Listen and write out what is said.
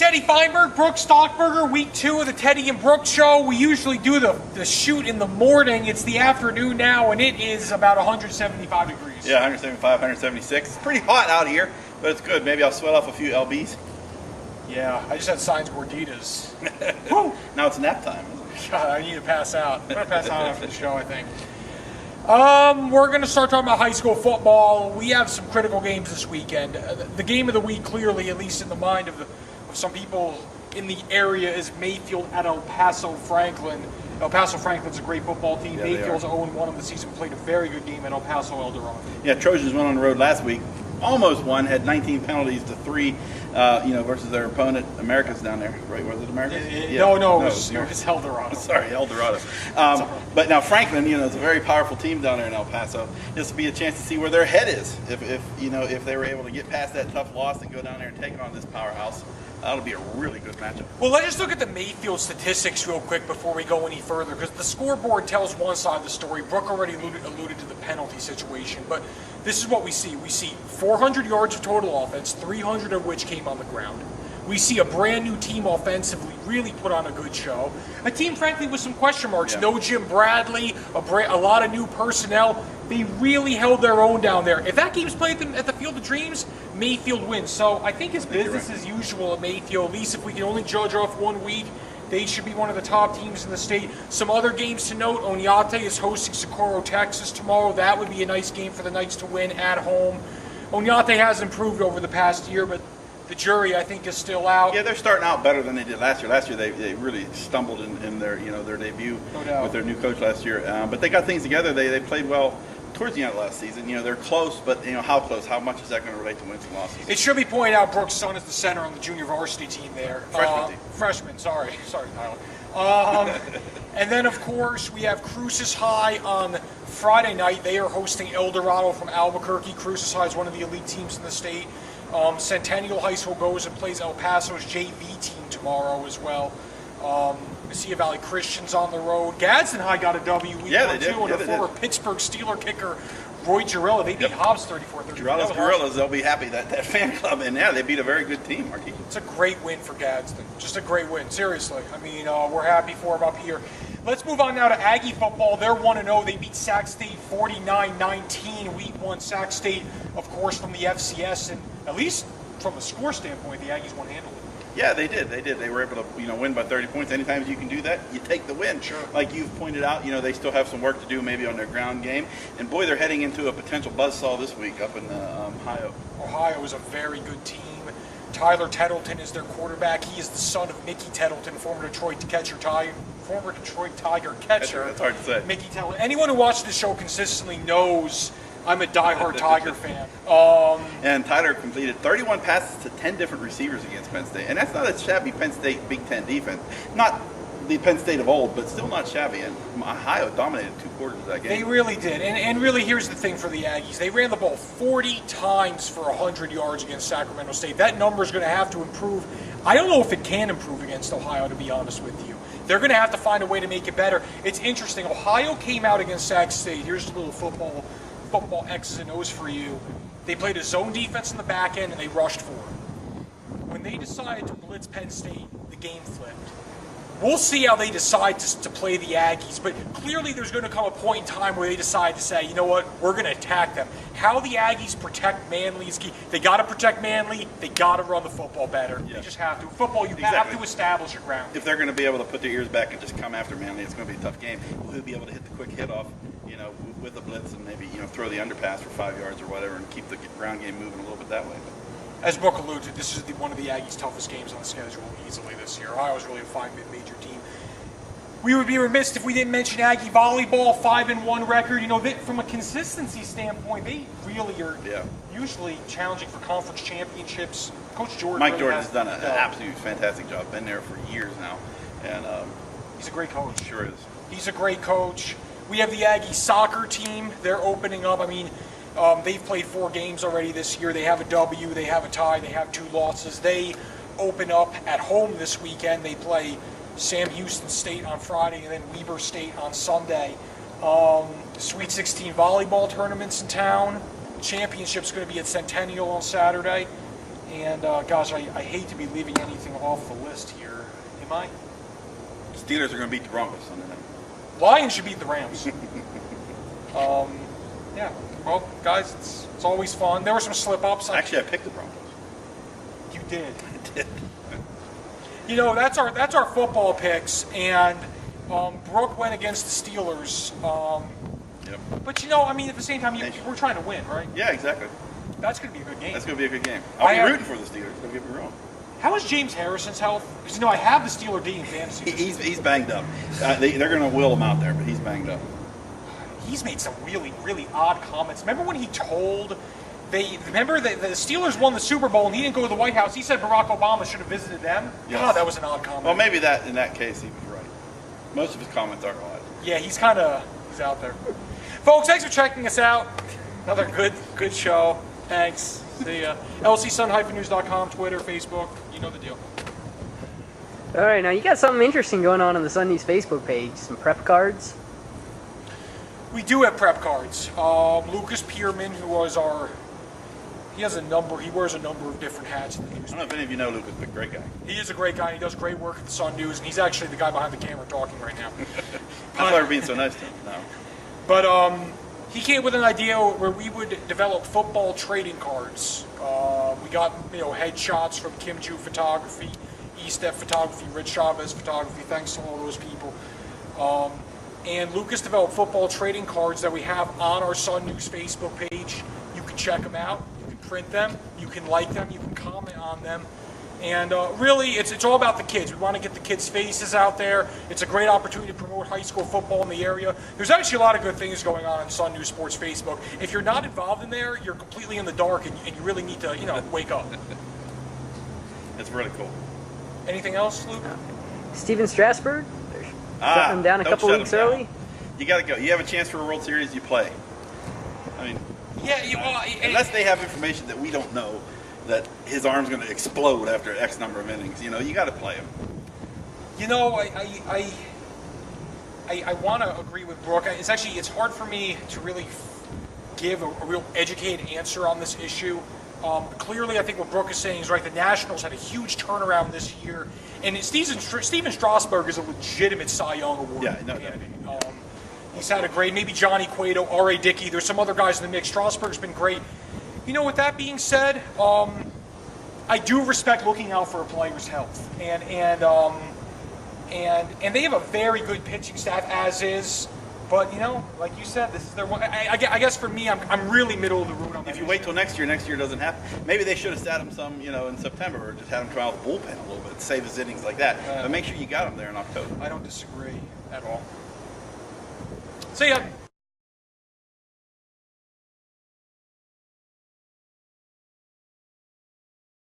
Teddy Feinberg, Brook Stockburger, week 2 of the Teddy and Brook show. We usually do the shoot in the morning. It's the afternoon now, and it is about 175 degrees. Yeah, 175, 176. It's pretty hot out here, but it's good. Maybe I'll sweat off a few LBs. Yeah, I just had Signs Gorditas. Now it's nap time. God, I need to pass out. I'm going to pass out after the show, I think. We're going to start talking about high school football. We have some critical games this weekend. The game of the week, clearly, at least in the mind of some people in the area, is Mayfield at El Paso Franklin. El Paso Franklin's a great football team. Yeah, Mayfield's 0-1 of the season, played a very good game at El Paso Eldorado. Yeah, Trojans went on the road last week. Almost won, had 19 penalties to 3, versus their opponent, America's down there. Right, was it America? No, it was Eldorado. Sorry, Eldorado. But now Franklin, it's a very powerful team down there in El Paso. This will be a chance to see where their head is. If they were able to get past that tough loss and go down there and take on this powerhouse, that'll be a really good matchup. Well, let's just look at the Mayfield statistics real quick before we go any further, because the scoreboard tells one side of the story. Brooke already alluded to the penalty situation, but this is what we see. We see 400 yards of total offense, 300 of which came on the ground. We see a brand new team offensively really put on a good show. A team, frankly, with some question marks. Yeah. No Jim Bradley, a lot of new personnel. They really held their own down there. If that game's played at the Field of Dreams, Mayfield wins. So I think it's business as usual at Mayfield. At least if we can only judge off 1 week, they should be one of the top teams in the state. Some other games to note: Oñate is hosting Socorro, Texas tomorrow. That would be a nice game for the Knights to win at home. Oñate has improved over the past year, but the jury, I think, is still out. Yeah, they're starting out better than they did last year. Last year, they really stumbled in their their debut with their new coach last year. But they got things together. They played well towards the end of last season. They're close, but how close? How much is that going to relate to wins and losses? It should be pointed out, Brooks' son is the center on the junior varsity team there. Freshman, sorry, Tyler. And then, of course, we have Cruces High on Friday night. They are hosting Eldorado from Albuquerque. Cruces High is one of the elite teams in the state. Centennial High School goes and plays El Paso's JV team tomorrow as well. Mesilla Valley Christian's on the road. Gadsden High got a W week 1 too, and a former Pittsburgh Steeler kicker, Roy Girella. They beat Hobbs 34-30. Gorillas, they'll be happy that fan club, and they beat a very good team, Marquis. It's a great win for Gadsden. Just a great win, seriously. I mean, we're happy for them up here. Let's move on now to Aggie football. They're 1-0. They beat Sac State 49-19 week 1. Sac State, of course, from the FCS, and at least from a score standpoint, the Aggies won handily. Yeah, they did. They were able to, win by 30 points. Anytime you can do that, you take the win. Sure. Like you've pointed out, they still have some work to do maybe on their ground game. And boy, they're heading into a potential buzzsaw this week up in Ohio. Ohio is a very good team. Tyler Tettleton is their quarterback. He is the son of Mickey Tettleton, former Detroit Tiger catcher. That's hard to say. Mickey Tettleton. Anyone who watches the show consistently knows I'm a diehard Tiger fan. And Tyler completed 31 passes to 10 different receivers against Penn State. And that's not a shabby Penn State Big Ten defense. Not the Penn State of old, but still not shabby. And Ohio dominated 2 quarters of that game. They really did. And really, here's the thing for the Aggies. They ran the ball 40 times for 100 yards against Sacramento State. That number is going to have to improve. I don't know if it can improve against Ohio, to be honest with you. They're going to have to find a way to make it better. It's interesting. Ohio came out against Sac State. Here's a little football X's and O's for you. They played a zone defense in the back end, and they rushed forward. When they decided to blitz Penn State, the game flipped. We'll see how they decide to play the Aggies, but clearly there's going to come a point in time where they decide to say, you know what, we're going to attack them. How the Aggies protect Manly is key. They got to protect Manly. They got to run the football better. Yeah. They just have to. Football, you have to establish your ground. If they're going to be able to put their ears back and just come after Manly, it's going to be a tough game. We'll be able to hit the quick hit off, with the blitz and maybe, throw the underpass for 5 yards or whatever and keep the ground game moving a little bit that way. As Brook alluded to, this is one of the Aggies' toughest games on the schedule easily this year. Ohio's really a 5 mid-major team. We would be remiss if we didn't mention Aggie volleyball, 5-1 record. From a consistency standpoint, they really are usually challenging for conference championships. Coach Jordan. Mike Jordan has done an absolute fantastic job. Been there for years now, and he's a great coach. Sure is. He's a great coach. We have the Aggie soccer team. They're opening up. I mean, they've played 4 games already this year. They have a W. They have a tie. They have 2 losses. They open up at home this weekend. They play Sam Houston State on Friday and then Weber State on Sunday. Sweet 16 volleyball tournaments in town. Championship's going to be at Centennial on Saturday. And gosh, I hate to be leaving anything off the list here. Am I? Steelers are going to beat the Broncos Sunday night. Lions should beat the Rams. Yeah. Well, guys, it's always fun. There were some slip-ups. Actually, I picked the Broncos. You did. I did. You know, that's our football picks, and Brook went against the Steelers. Yep. But you know, I mean, at the same time, we're trying to win, right? Yeah, exactly. That's going to be a good game. That's going to be a good game. I'll be rooting for the Steelers. Don't get me wrong. How is James Harrison's health? Because, you know, I have the Steeler D in fantasy. He's banged up. They're going to will him out there, but he's banged up. He's made some really, really odd comments. Remember when he told... Remember the Steelers won the Super Bowl and he didn't go to the White House. He said Barack Obama should have visited them. Yes. God, that was an odd comment. Well, maybe in that case he was right. Most of his comments are odd. Yeah, he's out there. Folks, thanks for checking us out. Another good show. Thanks. See ya. lcsun-news.com, Twitter, Facebook. You know the deal. All right, now you got something interesting going on the Sun News Facebook page. Some prep cards. We do have prep cards. Lucas Pierman, he wears a number of different hats in the news. I don't know if any of you know Lucas, but great guy. He is a great guy. He does great work at the Sun News, and he's actually the guy behind the camera talking right now. That's why we're being so nice to him. No. But he came with an idea where we would develop football trading cards. We got headshots from Kim Ju Photography, E-Step Photography, Rich Chavez Photography. Thanks to all those people. And Lucas developed football trading cards that we have on our Sun News Facebook page. You can check them out. You can print them. You can like them. You can comment on them. And really, it's all about the kids. We want to get the kids' faces out there. It's a great opportunity to promote high school football in the area. There's actually a lot of good things going on Sun News Sports Facebook. If you're not involved in there, you're completely in the dark, and you really need to, wake up. It's really cool. Anything else, Luke? Steven Strasburg. Shutting him down a couple weeks early. You got to go. You have a chance for a World Series, you play. I mean, unless they have information that we don't know, that his arm's going to explode after X number of innings, you got to play him. I want to agree with Brook. It's hard for me to really give a real educated answer on this issue. Clearly, I think what Brook is saying is right. The Nationals had a huge turnaround this year, and Steven Strasburg is a legitimate Cy Young Award candidate. He's had a great, maybe Johnny Cueto, R.A. Dickey. There's some other guys in the mix. Strasburg's been great. With that being said, I do respect looking out for a player's health, and they have a very good pitching staff as is. But like you said, this is their one. I guess for me, I'm really middle of the road on that. If you wait till next year doesn't happen. Maybe they should have sat him some, in September, or just had him try out the bullpen a little bit, save his innings like that. But make sure you got him there in October. I don't disagree at all. See ya.